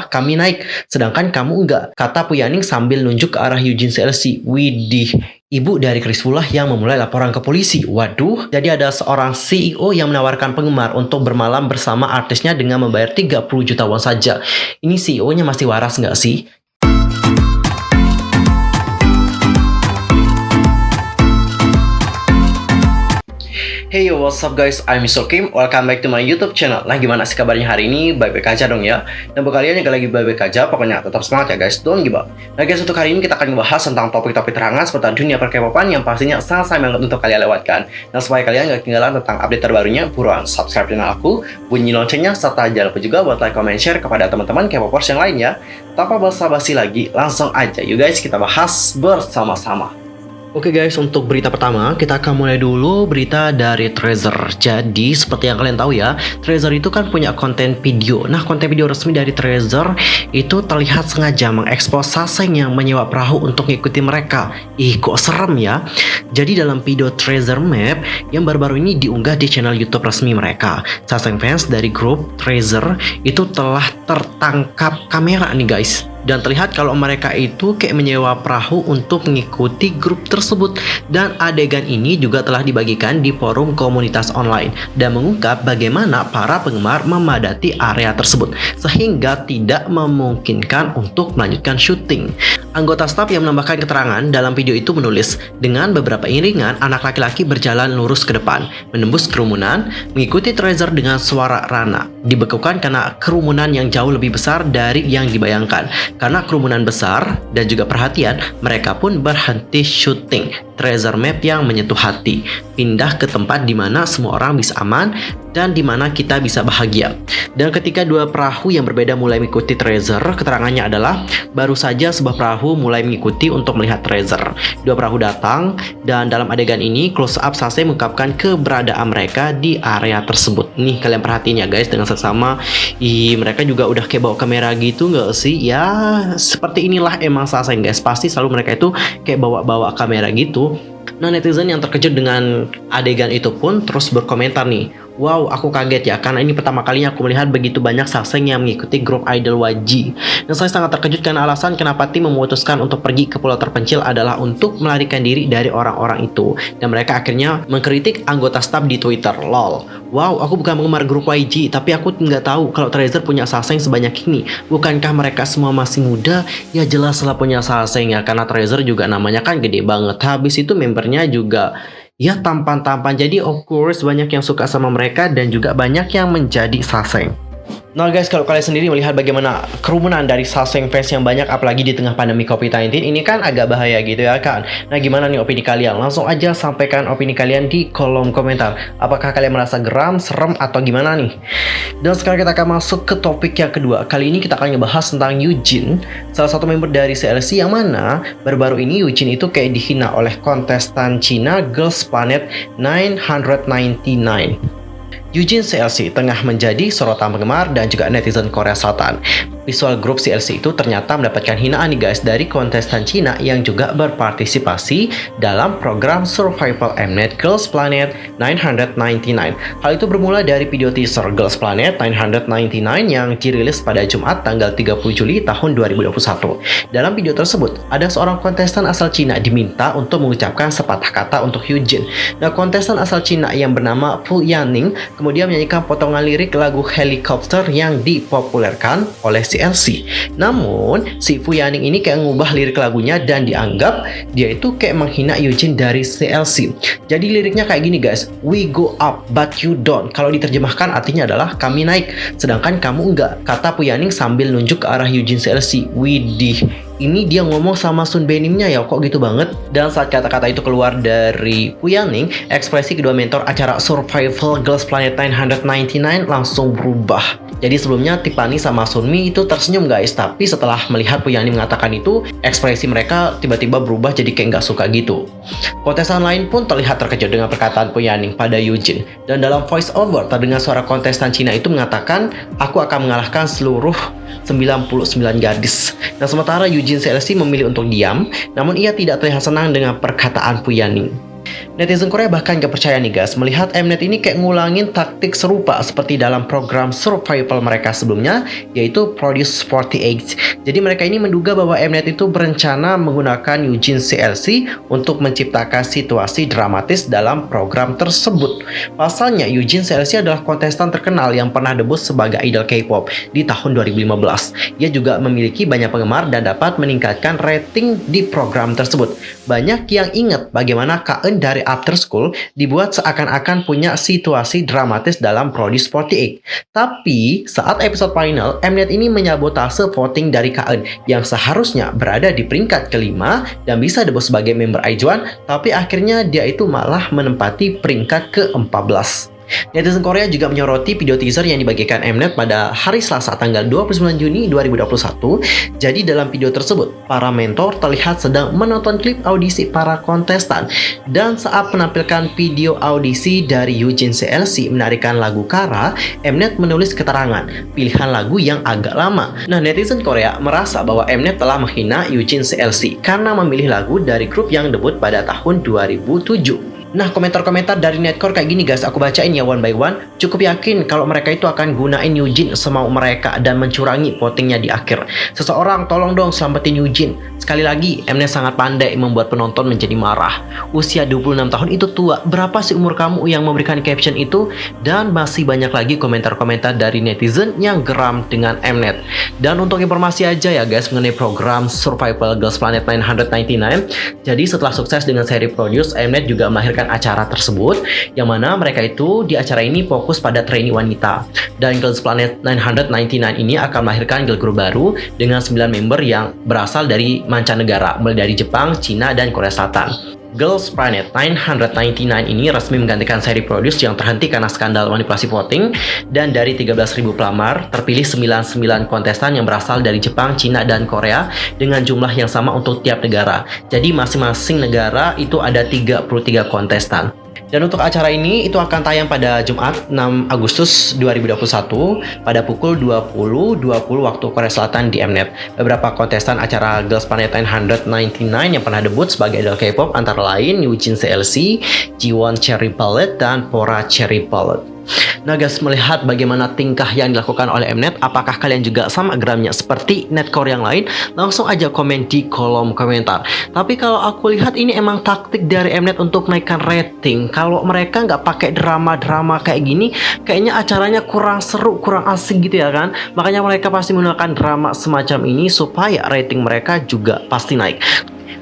adalah kami naik, sedangkan kamu enggak, kata Puyaning sambil nunjuk ke arah Eugene CLC. Widih, ibu dari Chris Wu lah yang memulai laporan ke polisi. Waduh, jadi ada seorang CEO yang menawarkan penggemar untuk bermalam bersama artisnya dengan membayar 30 juta won saja. Ini CEO-nya masih waras nggak sih? Hey yo, what's up guys, I'm Mr. Kim. Welcome back to my YouTube channel. Nah, gimana sih kabarnya hari ini? Baik-baik aja dong ya. Dan buat kalian yang lagi baik-baik aja, pokoknya tetap semangat ya guys, don't give up. Nah guys, untuk hari ini kita akan membahas tentang topik-topik terangan seputar dunia per-K-popan yang pastinya sangat banget untuk kalian lewatkan. Nah, supaya kalian gak ketinggalan tentang update terbarunya, buruan subscribe channel aku, bunyi loncengnya, serta jangan lupa juga buat like, comment, share kepada teman-teman K-popers yang lainnya. Tanpa basa-basi lagi, langsung aja yuk guys, kita bahas bersama-sama. Oke guys, untuk berita pertama, kita akan mulai dulu berita dari Treasure. Jadi, seperti yang kalian tahu ya, Treasure itu kan punya konten video. Nah, konten video resmi dari Treasure itu terlihat sengaja mengekspos Saseng yang menyewa perahu untuk ngikuti mereka. Ih, kok serem ya? Jadi, dalam video Treasure Map yang baru-baru ini diunggah di channel YouTube resmi mereka, Saseng fans dari grup Treasure itu telah tertangkap kamera nih guys. Dan terlihat kalau mereka itu kayak menyewa perahu untuk mengikuti grup tersebut. Dan adegan ini juga telah dibagikan di forum komunitas online dan mengungkap bagaimana para penggemar memadati area tersebut sehingga tidak memungkinkan untuk melanjutkan syuting. Anggota staf yang menambahkan keterangan dalam video itu menulis, dengan beberapa iringan anak laki-laki berjalan lurus ke depan, menembus kerumunan, mengikuti Treasure dengan suara Rana. Dibekukan karena kerumunan yang jauh lebih besar dari yang dibayangkan. Karena kerumunan besar dan juga perhatian, mereka pun berhenti syuting Treasure Map yang menyentuh hati, pindah ke tempat di mana semua orang bisa aman dan di mana kita bisa bahagia. Dan ketika dua perahu yang berbeda mulai mengikuti Treasure, keterangannya adalah baru saja sebuah perahu mulai mengikuti untuk melihat Treasure. Dua perahu datang dan dalam adegan ini close up Saseng mengungkapkan keberadaan mereka di area tersebut. Nih kalian perhatiin ya guys dengan seksama. Mereka juga udah kayak bawa kamera gitu nggak sih? Ya seperti inilah emang Saseng guys. Pasti selalu mereka itu kayak bawa kamera gitu. Nah, netizen yang terkejut dengan adegan itu pun terus berkomentar nih, wow, aku kaget ya, karena ini pertama kalinya aku melihat begitu banyak Saseng yang mengikuti grup idol YG. Dan saya sangat terkejut karena alasan kenapa tim memutuskan untuk pergi ke pulau terpencil adalah untuk melarikan diri dari orang-orang itu. Dan mereka akhirnya mengkritik anggota staf di Twitter, lol. Wow, aku bukan penggemar grup YG, tapi aku nggak tahu kalau Treasure punya Saseng sebanyak ini. Bukankah mereka semua masih muda? Ya jelaslah punya Saseng ya, karena Treasure juga namanya kan gede banget. Habis itu membernya juga ya tampan-tampan, jadi of course banyak yang suka sama mereka dan juga banyak yang menjadi Saseng. Nah guys, kalau kalian sendiri melihat bagaimana kerumunan dari Saseng fans yang banyak apalagi di tengah pandemi COVID-19 ini kan agak bahaya gitu ya kan. Nah gimana nih opini kalian? Langsung aja sampaikan opini kalian di kolom komentar. Apakah kalian merasa geram, serem, atau gimana nih? Dan sekarang kita akan masuk ke topik yang kedua. Kali ini kita akan ngebahas tentang Eugene, salah satu member dari CLC yang mana baru-baru ini Eugene itu kayak dihina oleh kontestan Cina Girls Planet 999. Eugene CLC tengah menjadi sorotan penggemar dan juga netizen Korea Selatan. Visual grup CLC itu ternyata mendapatkan hinaan nih guys dari kontestan Cina yang juga berpartisipasi dalam program Survival Mnet Girls Planet 999. Hal itu bermula dari video teaser Girls Planet 999 yang dirilis pada Jumat tanggal 30 Juli tahun 2021. Dalam video tersebut, ada seorang kontestan asal Cina diminta untuk mengucapkan sepatah kata untuk Eugene. Nah, kontestan asal Cina yang bernama Fu Yaning kemudian menyanyikan potongan lirik lagu Helicopter yang dipopulerkan oleh CLC. Namun, si Fu Yaning ini kayak ngubah lirik lagunya dan dianggap dia itu kayak menghina Eugene dari CLC. Jadi liriknya kayak gini guys, we go up but you don't. Kalau diterjemahkan artinya adalah kami naik, sedangkan kamu enggak, kata Fu Yaning sambil nunjuk ke arah Eugene CLC. Widih, ini dia ngomong sama Sun Benimnya ya, kok gitu banget. Dan saat kata-kata itu keluar dari Fu Yaning, ekspresi kedua mentor acara Survival Girls Planet 999 langsung berubah. Jadi sebelumnya Tiffany sama Sunmi itu tersenyum guys, tapi setelah melihat Fu Yaning mengatakan itu, ekspresi mereka tiba-tiba berubah jadi kayak nggak suka gitu. Kontestan lain pun terlihat terkejut dengan perkataan Fu Yaning pada Eugene. Dan dalam voice over terdengar suara kontestan Cina itu mengatakan, aku akan mengalahkan seluruh 99 gadis. Nah sementara Eugene CLC memilih untuk diam, namun ia tidak terlihat senang dengan perkataan Fu Yaning. Netizen Korea bahkan gak percaya nih guys, melihat Mnet ini kayak ngulangin taktik serupa seperti dalam program survival mereka sebelumnya, yaitu Produce 48. Jadi mereka ini menduga bahwa Mnet itu berencana menggunakan Eugene CLC untuk menciptakan situasi dramatis dalam program tersebut. Pasalnya Eugene CLC adalah kontestan terkenal yang pernah debut sebagai idol K-pop di tahun 2015. Ia juga memiliki banyak penggemar dan dapat meningkatkan rating di program tersebut. Banyak yang ingat bagaimana KN dari After School dibuat seakan-akan punya situasi dramatis dalam Produce 48. Tapi saat episode final, Mnet ini menyabotase voting dari KN yang seharusnya berada di peringkat kelima dan bisa debut sebagai member IJOAN, tapi akhirnya dia itu malah menempati peringkat ke-14. Netizen Korea juga menyoroti video teaser yang dibagikan Mnet pada hari Selasa tanggal 29 Juni 2021. Jadi dalam video tersebut, para mentor terlihat sedang menonton klip audisi para kontestan. Dan saat menampilkan video audisi dari Eugene CLC menarikan lagu Kara, Mnet menulis keterangan pilihan lagu yang agak lama. Nah, netizen Korea merasa bahwa Mnet telah menghina Eugene CLC karena memilih lagu dari grup yang debut pada tahun 2007. Nah, komentar-komentar dari Netcore kayak gini guys, aku bacain ya one by one. Cukup yakin kalau mereka itu akan gunain Eugene semau mereka dan mencurangi votingnya di akhir. Seseorang tolong dong selamatin Eugene. Sekali lagi, Mnet sangat pandai membuat penonton menjadi marah. Usia 26 tahun itu tua, berapa sih umur kamu yang memberikan caption itu? Dan masih banyak lagi komentar-komentar dari netizen yang geram dengan Mnet. Dan untuk informasi aja ya guys mengenai program Survival Girls Planet 999. Jadi setelah sukses dengan seri Produce, Mnet juga melahirkan acara tersebut, yang mana mereka itu di acara ini fokus pada trainee wanita. Dan Girls Planet 999 ini akan melahirkan girl group baru dengan 9 member yang berasal dari mancanegara, mulai dari Jepang, Cina, dan Korea Selatan. Girls Planet 999 ini resmi menggantikan seri Produce yang terhenti karena skandal manipulasi voting, dan dari 13.000 pelamar terpilih 99 kontestan yang berasal dari Jepang, Cina, dan Korea dengan jumlah yang sama untuk tiap negara. Jadi masing-masing negara itu ada 33 kontestan. Dan untuk acara ini itu akan tayang pada Jumat 6 Agustus 2021 pada pukul 20.20 waktu Korea Selatan di Mnet. Beberapa kontestan acara Girls Planet 999 yang pernah debut sebagai idol K-pop antara lain Eugene CLC, Jiwon Cherry Ballet, dan Pora Cherry Ballet. Nah guys, melihat bagaimana tingkah yang dilakukan oleh Mnet, apakah kalian juga sama geramnya seperti Netcore yang lain? Langsung aja komen di kolom komentar. Tapi kalau aku lihat ini emang taktik dari Mnet untuk naikkan rating. Kalau mereka nggak pakai drama-drama kayak gini, kayaknya acaranya kurang seru, kurang asik gitu ya kan? Makanya mereka pasti menggunakan drama semacam ini supaya rating mereka juga pasti naik.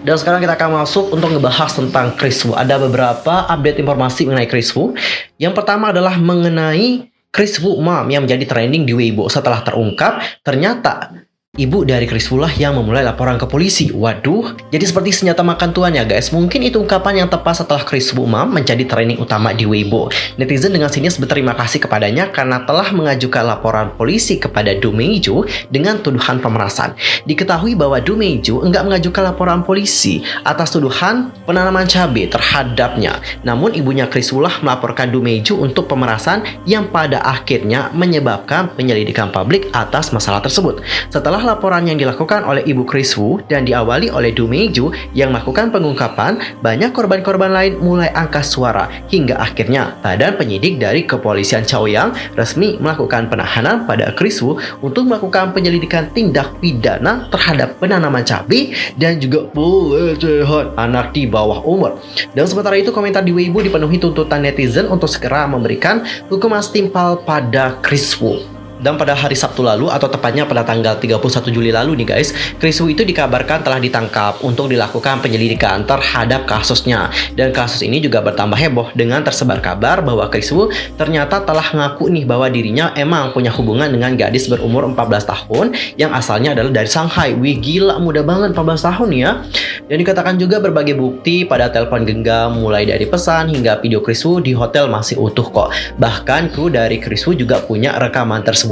Dan sekarang kita akan masuk untuk ngebahas tentang Kris Wu. Ada beberapa update informasi mengenai Kris Wu. Yang pertama adalah mengenai Kris Wu Mom yang menjadi trending di Weibo setelah terungkap ternyata ibu dari Kris Wu lah yang memulai laporan ke polisi. Waduh, jadi seperti senjata makan tuan ya guys. Mungkin itu ungkapan yang tepat setelah Kris Wu Mom menjadi trending utama di Weibo. Netizen dengan sinis berterima kasih kepadanya karena telah mengajukan laporan polisi kepada Do Meiju dengan tuduhan pemerasan. Diketahui bahwa Do Meiju enggak mengajukan laporan polisi atas tuduhan penanaman cabai terhadapnya. Namun ibunya Kris Wu lah melaporkan Do Meiju untuk pemerasan yang pada akhirnya menyebabkan penyelidikan publik atas masalah tersebut. Setelah laporan yang dilakukan oleh ibu Kris Wu dan diawali oleh Do Meiju yang melakukan pengungkapan, banyak korban-korban lain mulai angkat suara hingga akhirnya badan penyidik dari kepolisian Chaoyang resmi melakukan penahanan pada Kris Wu untuk melakukan penyelidikan tindak pidana terhadap penanaman cabai dan juga pelecehan anak di bawah umur. Dan sementara itu komentar di Weibo dipenuhi tuntutan netizen untuk segera memberikan hukuman setimpal pada Kris Wu. Dan pada hari Sabtu lalu atau tepatnya pada tanggal 31 Juli lalu nih guys, Kris Wu itu dikabarkan telah ditangkap untuk dilakukan penyelidikan terhadap kasusnya. Dan kasus ini juga bertambah heboh dengan tersebar kabar bahwa Kris Wu ternyata telah ngaku nih bahwa dirinya emang punya hubungan dengan gadis berumur 14 tahun yang asalnya adalah dari Shanghai. Wih gila, muda banget 14 tahun ya. Dan dikatakan juga berbagai bukti pada telepon genggam mulai dari pesan hingga video Kris Wu di hotel masih utuh kok. Bahkan kru dari Kris Wu juga punya rekaman tersebut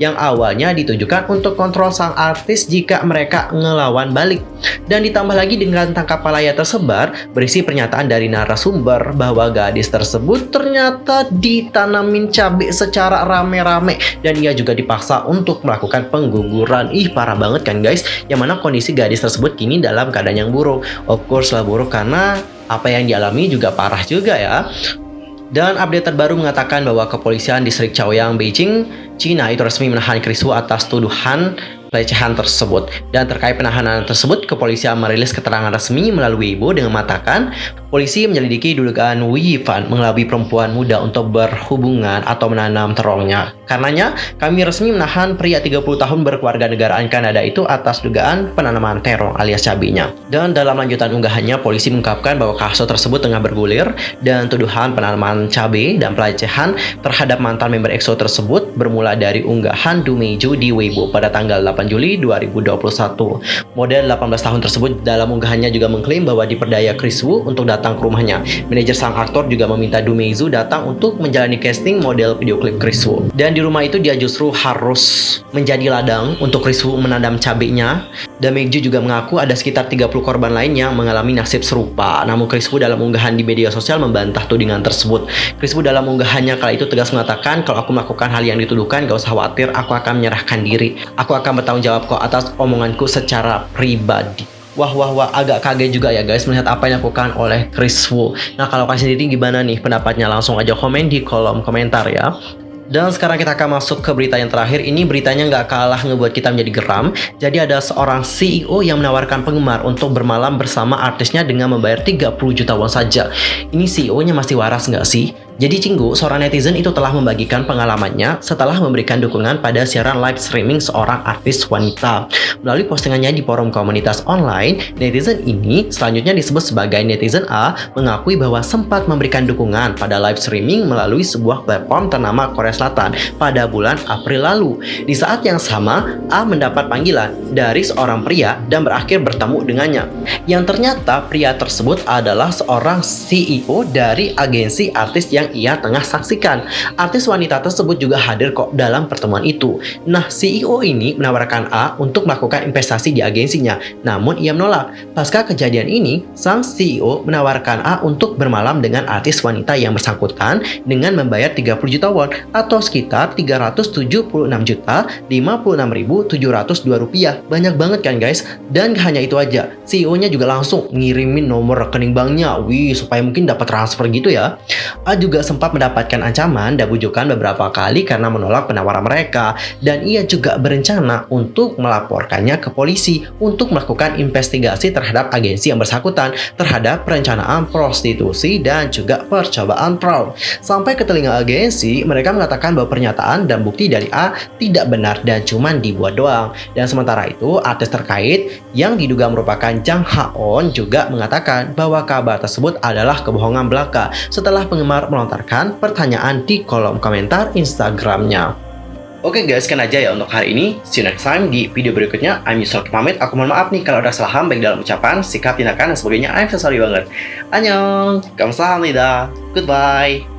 yang awalnya ditujukan untuk kontrol sang artis jika mereka ngelawan balik. Dan ditambah lagi dengan tangkap layar tersebar berisi pernyataan dari narasumber bahwa gadis tersebut ternyata ditanamin cabai secara rame-rame dan ia juga dipaksa untuk melakukan pengguguran. Ih parah banget kan guys, yang mana kondisi gadis tersebut kini dalam keadaan yang buruk. Of course lah buruk karena Apa yang dialami juga parah juga ya. Dan update terbaru mengatakan bahwa kepolisian distrik Chaoyang, Beijing, China itu resmi menahan Chris Wu atas tuduhan pelecehan tersebut. Dan terkait penahanan tersebut, kepolisian merilis keterangan resmi melalui Weibo dengan mengatakan polisi menyelidiki dugaan Wu Yifan mengelabui perempuan muda untuk berhubungan atau menanam terongnya. Karenanya, kami resmi menahan pria 30 tahun berkeluarga negaraan Kanada itu atas dugaan penanaman terong alias cabenya. Dan dalam lanjutan unggahannya, polisi mengungkapkan bahwa kasus tersebut tengah bergulir dan tuduhan penanaman cabai dan pelecehan terhadap mantan member EXO tersebut bermula dari unggahan Du Meiju di Weibo pada tanggal 8 Juli 2021. Model 18 tahun tersebut dalam unggahannya juga mengklaim bahwa diperdaya Chris Wu untuk datang ke rumahnya. Manajer sang aktor juga meminta Du Meiju datang untuk menjalani casting model video klip Chris Wu. Dan di rumah itu dia justru harus menjadi ladang untuk Chris Wu menanam cabenya. Dan Meiju juga mengaku ada sekitar 30 korban lain yang mengalami nasib serupa. Namun Chris Wu dalam unggahan di media sosial membantah tudingan tersebut. Chris Wu dalam unggahannya kala itu tegas mengatakan, kalau aku melakukan hal yang dituduhkan, gak usah khawatir, aku akan menyerahkan diri. Aku akan bertanggung jawab kok atas omonganku secara pribadi. Wah, agak kaget juga ya guys melihat apa yang dilakukan oleh Chris Wu. Nah, kalau kalian sendiri gimana nih pendapatnya? Langsung aja komen di kolom komentar ya. Dan sekarang kita akan masuk ke berita yang terakhir. Ini beritanya nggak kalah ngebuat kita menjadi geram. Jadi ada seorang CEO yang menawarkan penggemar untuk bermalam bersama artisnya dengan membayar 30 juta won saja. Ini CEO-nya masih waras nggak sih? Jadi Cinggu, seorang netizen itu telah membagikan pengalamannya setelah memberikan dukungan pada siaran live streaming seorang artis wanita. Melalui postingannya di forum komunitas online, netizen ini selanjutnya disebut sebagai netizen A mengakui bahwa sempat memberikan dukungan pada live streaming melalui sebuah platform ternama Korea Selatan pada bulan April lalu. Di saat yang sama, A mendapat panggilan dari seorang pria dan berakhir bertemu dengannya. Yang ternyata pria tersebut adalah seorang CEO dari agensi artis yang ia tengah saksikan. Artis wanita tersebut juga hadir kok dalam pertemuan itu. Nah, CEO ini menawarkan A untuk melakukan investasi di agensinya, namun ia menolak. Pasca kejadian ini, sang CEO menawarkan A untuk bermalam dengan artis wanita yang bersangkutan dengan membayar 30 juta won atau sekitar 376.056.702 rupiah. Banyak banget kan guys? Dan gak hanya itu aja, CEO-nya juga langsung ngirimin nomor rekening banknya, supaya mungkin dapat transfer gitu ya. A juga sempat mendapatkan ancaman dan bujukan beberapa kali karena menolak penawaran mereka, dan ia juga berencana untuk melaporkannya ke polisi untuk melakukan investigasi terhadap agensi yang bersangkutan terhadap perencanaan prostitusi dan juga percobaan fraud. Sampai ke telinga agensi, mereka mengatakan bahwa pernyataan dan bukti dari A tidak benar dan cuma dibuat doang. Dan sementara itu, artis terkait yang diduga merupakan Jang Ha-on juga mengatakan bahwa kabar tersebut adalah kebohongan belaka setelah penggemar melontarkan pertanyaan di kolom komentar Instagramnya. Oke guys, sekian aja ya untuk hari ini. See you next time di video berikutnya. I'm Yusuf pamit. Aku mohon maaf nih kalau ada kesalahan baik dalam ucapan, sikap, tindakan, dan sebagainya. I'm so sorry banget. Annyeong, 감사합니다. Goodbye.